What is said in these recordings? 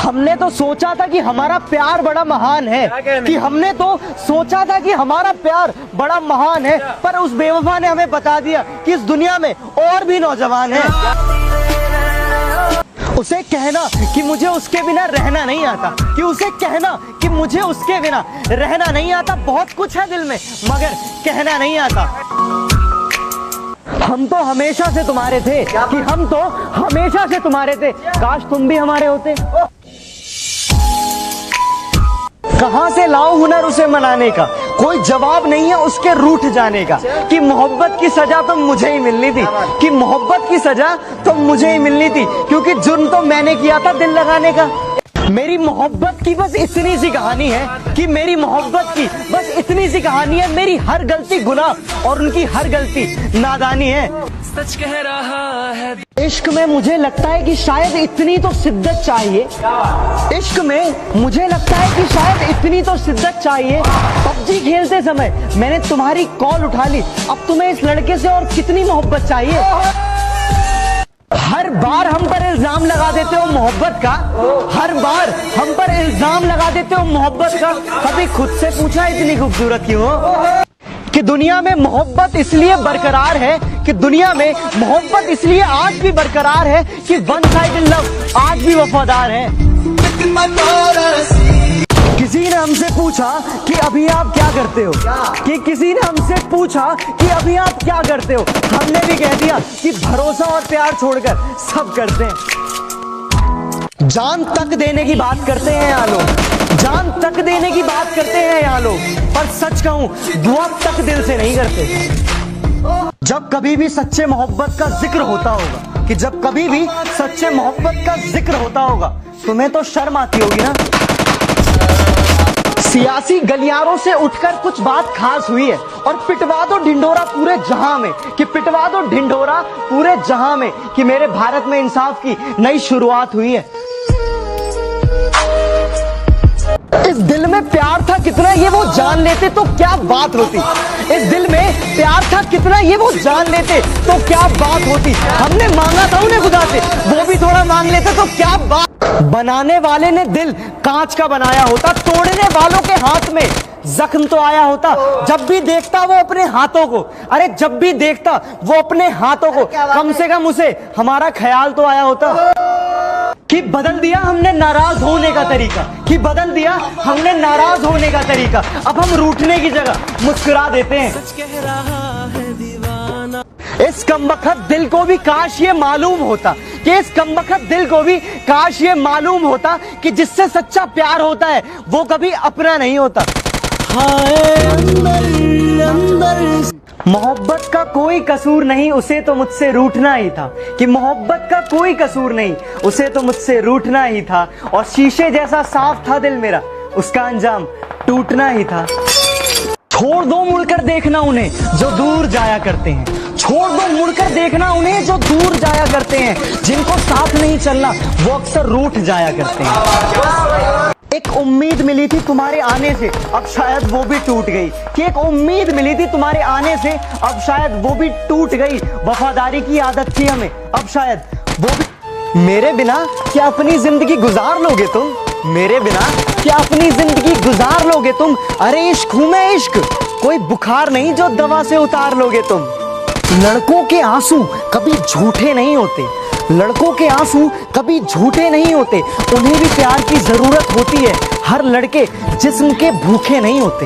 हमने तो सोचा था कि हमारा प्यार बड़ा महान है, कि हमने तो सोचा था कि हमारा प्यार बड़ा महान है, पर उस बेवफा ने हमें बता दिया कि इस दुनिया में और भी नौजवान हैं। उसे कहना कि मुझे उसके बिना रहना नहीं आता, कि उसे कहना कि मुझे उसके बिना रहना नहीं आता। बहुत कुछ है दिल में मगर कहना नहीं आता। हम तो हमेशा से तुम्हारे थे, कि हम तो हमेशा से तुम्हारे थे, काश तुम भी हमारे होते। कहां से लाऊं हुनर उसे मनाने का, कोई जवाब नहीं है उसके रूठ जाने का। कि मोहब्बत की सजा तो मुझे ही मिलनी थी, कि मोहब्बत की सजा तो मुझे ही मिलनी थी, क्योंकि जुर्म तो मैंने किया था दिल लगाने का। मेरी मोहब्बत की बस इतनी सी कहानी है, कि मेरी मोहब्बत की बस इतनी सी कहानी है। मेरी हर गलती गुनाह और उनकी हर गलती नादानी है। सच कह रहा है। इश्क में मुझे लगता है कि शायद इतनी तो शिद्दत चाहिए। इश्क में मुझे लगता है कि शायद इतनी तो शिद्दत चाहिए। पबजी खेलते समय मैंने तुम्हारी कॉल उठा ली, अब तुम्हें इस लड़के से और कितनी मोहब्बत चाहिए। हर बार हम पर इल्जाम लगा देते हो मोहब्बत का, हर बार हम पर इल्जाम लगा देते हो मोहब्बत का। कभी खुद से पूछा इतनी खूबसूरत क्यों हो? कि दुनिया में मोहब्बत इसलिए बरकरार है, कि दुनिया में मोहब्बत इसलिए आज भी बरकरार है, कि वन साइडेड लव आज भी वफादार है। किसी ने हमसे पूछा कि अभी आप क्या करते हो, कि किसी ने हमसे पूछा कि अभी आप क्या करते हो, हमने भी कह दिया कि भरोसा और प्यार छोड़कर सब करते हैं। जान तक देने की बात करते हैं यहाँ लोग, जान तक देने की बात करते हैं यहाँ लोग, पर सच कहूं दुआ तक दिल से नहीं करते। जब कभी भी सच्चे मोहब्बत का जिक्र होता होगा, कि जब कभी भी सच्चे मोहब्बत का जिक्र होता होगा, तुम्हें तो शर्म आती होगी ना। सियासी गलियारों से उठकर कुछ बात खास हुई है, और पिटवा दो ढिंढोरा पूरे जहां में, कि पिटवा दो ढिंढोरा पूरे जहां में, कि मेरे भारत में इंसाफ की नई शुरुआत हुई है। इस दिल में प्यार था कितना ये वो जान लेते तो क्या बात होती। इस दिल में प्यार था कितना ये वो जान लेते तो क्या बात होती। हमने मांगा था उन्हें खुदा से, वो भी थोड़ा मांग लेते तो क्या बात। बनाने वाले ने दिल कांच का बनाया होता, तोड़ने वालों के हाथ में जख्म तो आया होता। जब भी देखता वो अपने हाथों को, अरे जब भी देखता वो अपने हाथों को, कम से कम उसे हमारा ख्याल तो आया होता। कि बदल दिया हमने नाराज होने का तरीका, कि बदल दिया हमने नाराज होने का तरीका। अब हम रूठने की जगह मुस्कुरा देते हैं। सच कह रहा है दीवाना। इस कमबख्त दिल को भी काश ये मालूम होता, कि इस कमबख्त दिल को भी काश ये मालूम होता, कि जिससे सच्चा प्यार होता है वो कभी अपना नहीं होता। मोहब्बत का कोई कसूर नहीं, उसे तो मुझसे रूठना ही था। कि मोहब्बत का कोई कसूर नहीं, उसे तो मुझसे रूठना ही था। और शीशे जैसा साफ था दिल मेरा, उसका अंजाम टूटना ही था। छोड़ दो मुड़कर देखना उन्हें जो दूर जाया करते हैं, छोड़ दो मुड़कर देखना उन्हें जो दूर जाया करते हैं। जिनको साथ नहीं चलना वो अक्सर रूठ जाया करते हैं। एक उम्मीद मिली थी तुम्हारे आने से, अब शायद वो भी टूट गई। कि एक उम्मीद मिली थी तुम्हारे आने से, अब शायद वो भी टूट गई। वफादारी की आदत थी हमें, अब शायद वो भी। मेरे बिना क्या अपनी जिंदगी गुजार लोगे तुम, मेरे बिना क्या अपनी जिंदगी गुजार लोगे तुम। अरे इश्क हूं मैं, इश्क कोई बुखार नहीं जो दवा से उतार लोगे तुम। लड़कों के आंसू कभी झूठे नहीं होते, लड़कों के आंसू कभी झूठे नहीं होते। उन्हें भी प्यार की जरूरत होती है, हर लड़के जिस्म के भूखे नहीं होते।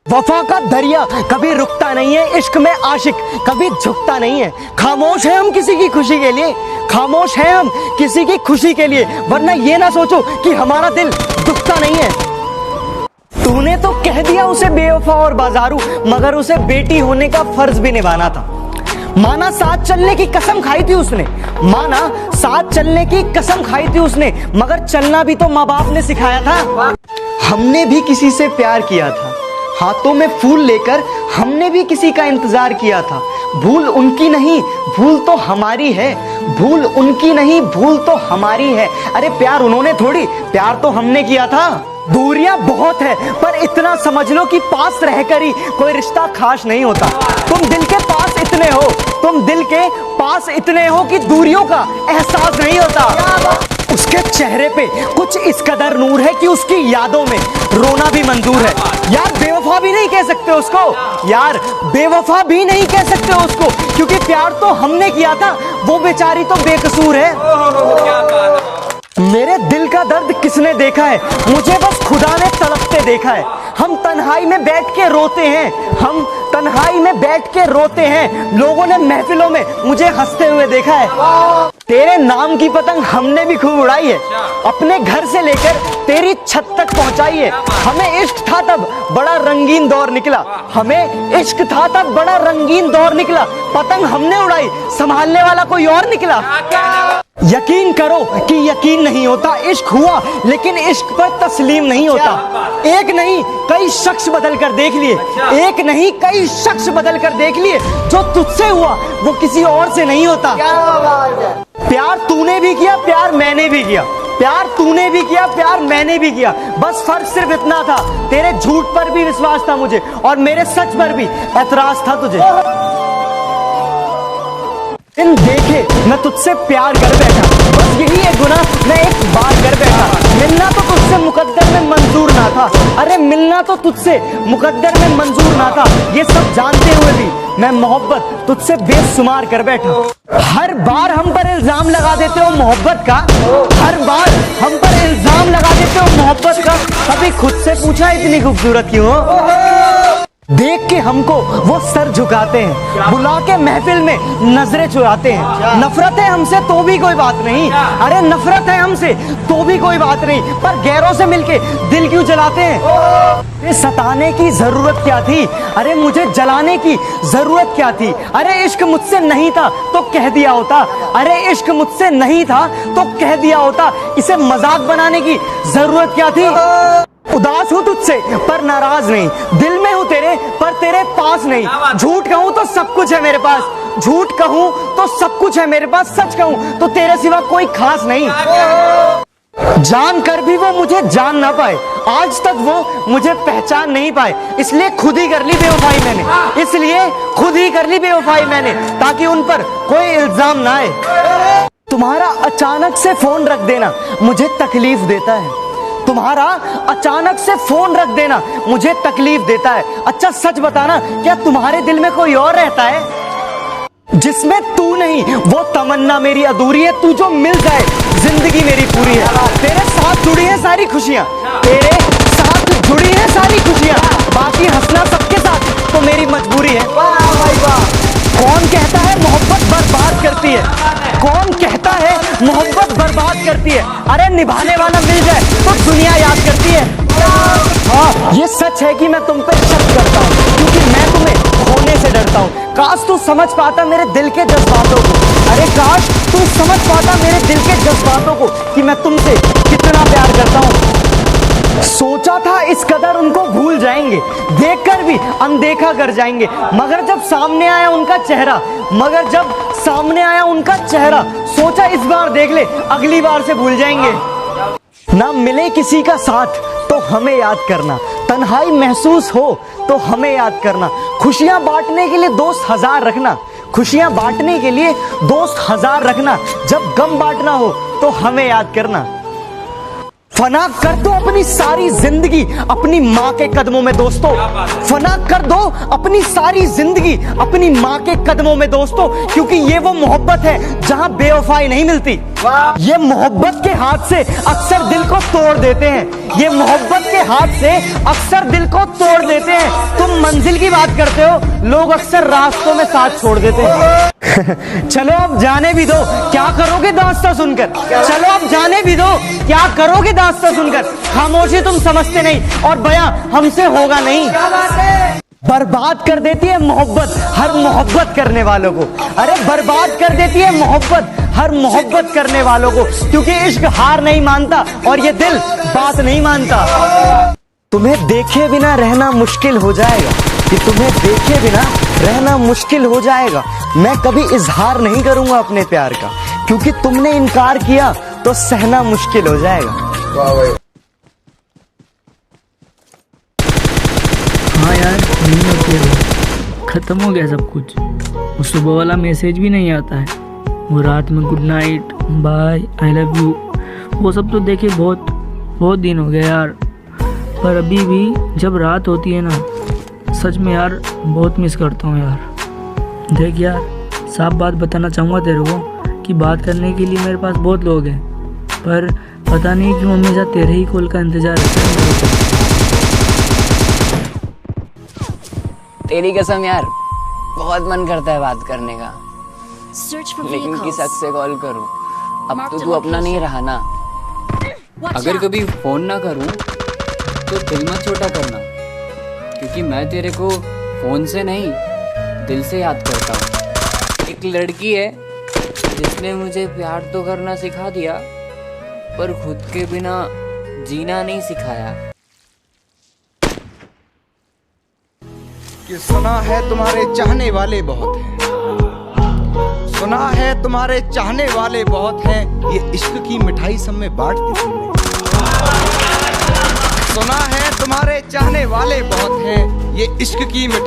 वफा का दरिया कभी रुकता नहीं है, इश्क में आशिक कभी झुकता नहीं है। खामोश है हम किसी की खुशी के लिए, खामोश है हम किसी की खुशी के लिए, वरना ये ना सोचो कि हमारा दिल दुखता नहीं है। तूने तो कह दिया उसे बेवफा और बाजारू, मगर उसे बेटी होने का फर्ज भी निभाना था। माना साथ चलने की कसम खाई थी उसने, माना साथ चलने की कसम खाई थी उसने, मगर चलना भी तो माँ बाप ने सिखाया था। हमने भी किसी से प्यार किया था, हाथों में फूल लेकर हमने भी किसी का इंतजार किया था। भूल उनकी नहीं, भूल तो हमारी है, भूल उनकी नहीं, भूल तो हमारी है। अरे प्यार उन्होंने थोड़ी, प्यार तो हमने किया था। दूरियां बहुत है, पर इतना समझ लो कि पास रहकर ही कोई रिश्ता खास नहीं होता। तुम दिल के पास इतने हो, तुम दिल के पास इतने हो कि दूरियों का एहसास नहीं होता। उसके उसके चेहरे पे कुछ इस कदर नूर है कि उसकी यादों में रोना भी मंजूर है। यार बेवफा भी नहीं कह सकते उसको, यार बेवफा भी नहीं कह सकते उसको, क्योंकि प्यार तो हमने किया था, वो बेचारी तो बेकसूर है। मेरे दिल का दर्द किसने देखा है, मुझे बस खुदा ने तड़पते देखा है। हम तन्हाई में बैठ के रोते हैं, हम तन्हाई में बैठ के रोते हैं, लोगों ने महफिलों में मुझे हंसते हुए देखा है। तेरे नाम की पतंग हमने भी खूब उड़ाई है, अपने घर से लेकर तेरी छत तक पहुंचाई है। हमें इश्क था तब बड़ा रंगीन दौर निकला, हमें इश्क था तब बड़ा रंगीन दौर निकला। पतंग हमने उड़ाई, संभालने वाला कोई और निकला। यकीन करो कि यकीन नहीं होता, इश्क हुआ लेकिन इश्क पर तस्लीम नहीं होता। एक नहीं कई शख्स बदल कर देख लिए, एक नहीं कई शख्स बदल कर देख लिए, जो तुझसे हुआ वो किसी और से नहीं होता। प्यार तूने भी किया, प्यार मैंने भी किया, प्यार तूने भी किया, प्यार मैंने भी किया। बस फर्क सिर्फ इतना था, तेरे झूठ पर भी विश्वास था मुझे और मेरे सच पर भी एतराज था तुझे। इन देखे मैं तुझसे प्यार कर बैठा, बस यही है गुनाह मैं एक बार कर बैठा। मिलना तो तुझसे मुकद्दर में मंजूर ना था, अरे मिलना तो तुझसे मुकद्दर में मंजूर ना था। ये सब जानते हुए भी मैं मोहब्बत तुझसे बेशुमार कर बैठा। हर बार हम पर इल्जाम लगा देते हो मोहब्बत का, हर बार हम पर इल्जाम लगा देते हो मोहब्बत का। कभी खुद से पूछा इतनी खूबसूरत क्यों हो? देख के हमको वो सर झुकाते हैं, बुला के महफिल में नजरें चुराते हैं। नफरत है हमसे तो भी कोई बात नहीं, अरे नफरत है हमसे तो भी कोई बात नहीं, पर गैरों से मिलके दिल क्यों जलाते हैं? सताने की जरूरत क्या थी, अरे मुझे जलाने की जरूरत क्या थी? अरे इश्क मुझसे नहीं था तो कह दिया होता, अरे इश्क मुझसे नहीं था तो कह दिया होता। इसे मजाक बनाने की जरूरत क्या थी? उदास हूँ तुझसे पर नाराज नहीं, दिल में हूँ तेरे पर तेरे पास नहीं। झूठ कहूँ तो सब कुछ है मेरे पास, झूठ कहूँ तो सब कुछ है मेरे पास, सच कहूँ तो तेरे सिवा कोई खास नहीं। जान कर भी वो मुझे जान ना पाए, आज तक वो मुझे पहचान नहीं पाए, इसलिए खुद ही कर ली बेवफाई मैंने, इसलिए खुद ही कर ली बेवफाई मैंने, ताकि उन पर कोई इल्जाम ना आए। तुम्हारा अचानक से फोन रख देना मुझे तकलीफ देता है, तुम्हारा अचानक से फोन रख देना मुझे तकलीफ देता है। अच्छा सच बताना, क्या तुम्हारे दिल में कोई और रहता है? जिसमें तू नहीं वो तमन्ना मेरी अधूरी है, तू जो मिल जाए जिंदगी मेरी पूरी है। तेरे साथ जुड़ी है सारी खुशियां, तेरे साथ जुड़ी है सारी खुशियां, बाकी हंसना सबके साथ तो मेरी मजबूरी है। कौन कहता है मोहब्बत बर्बाद करती है, कौन कहता है मोहब्बत बर्बाद करती है? अरे निभाने वाला मिल जाए तो दुनिया याद करती है। हाँ ये सच है कि मैं तुम पे शक करता हूँ, क्योंकि मैं तुम्हें खोने से डरता हूँ। काश तू समझ पाता मेरे दिल के जज्बातों को, अरे काश तू समझ पाता मेरे दिल के जज्बातों को कि मैं तुमसे कितना प्यार करता हूँ। सोचा था इस कदर उनको भूल जाएंगे, देखकर भी अनदेखा कर जाएंगे, मगर जब सामने आया उनका चेहरा, मगर जब सामने आया उनका चेहरा, सोचा इस बार देख ले अगली बार से भूल जाएंगे। ना मिले किसी का साथ तो हमें याद करना, तन्हाई महसूस हो तो हमें याद करना। खुशियां बांटने के लिए दोस्त 1000 रखना, खुशियां बांटने के लिए दोस्त 1000 रखना, जब गम बांटना हो तो हमें याद करना। फना कर दो अपनी सारी जिंदगी अपनी माँ के कदमों में दोस्तों, फना कर दो अपनी सारी जिंदगी अपनी माँ के कदमों में दोस्तों, क्योंकि ये वो मोहब्बत है जहाँ बेवफाई नहीं मिलती। ये मोहब्बत के हाथ से अक्सर दिल को तोड़ देते हैं, ये मोहब्बत के हाथ से अक्सर दिल को तोड़ देते हैं। तुम मंजिल की बात करते हो, लोग अक्सर रास्तों में साथ छोड़ देते हैं। चलो अब जाने भी दो, क्या करोगे दास्तां सुनकर? चलो अब जाने भी दो, क्या करोगे दास्तां सुनकर? खामोशी तुम समझते नहीं और बयां हमसे होगा नहीं। बर्बाद कर देती है मोहब्बत हर मोहब्बत करने वालों को, अरे बर्बाद कर देती है मोहब्बत हर मोहब्बत करने वालों को, क्योंकि इश्क हार नहीं मानता और ये दिल बात नहीं मानता। तुम्हें देखे बिना रहना मुश्किल हो जाएगा, कि तुम्हें देखे बिना रहना मुश्किल हो जाएगा। मैं कभी इजहार नहीं करूंगा अपने प्यार का, क्योंकि तुमने इनकार किया तो सहना मुश्किल हो जाएगा। हाँ यार नहीं होती है, खत्म हो गया सब कुछ। वो सुबह वाला मैसेज भी नहीं आता है, वो रात में good night bye I love you वो सब तो देखे बहुत दिन हो गए यार, पर अभी भी जब रात होती है ना, सच में यार बहुत मिस करता हूँ यार। देख यार, साफ बात बताना चाहूँगा तेरे को कि बात करने के लिए मेरे पास बहुत लोग हैं, पर पता नहीं क्यों हमेशा तेरे ही कॉल का इंतज़ार रहता है मेरे को। तेरी कसम यार, बहुत मन करता है बात करने का, Search for लेकिन किस vehicles. हक से कॉल करूं? अब Mark तो the तू अपना नहीं location. रहा ना। Watch अगर out. कभी फोन ना करूं तो दिल मत छोटा करना, क्योंकि मैं तेरे को फोन से नहीं दिल से याद करता हूँ। एक लड़की है जिसने मुझे प्यार तो करना सिखा दिया, पर खुद के बिना जीना नहीं सिखाया। कि सुना है तुम्हारे चाहने वाले बहुत हैं, सुना है तुम्हारे चाहने वाले बहुत हैं, ये इश्क की मिठाई सब में बांट दी तुमने। सुना है तुम्हारे चाहने वाले बहुत हैं, ये इश्क की मिठाई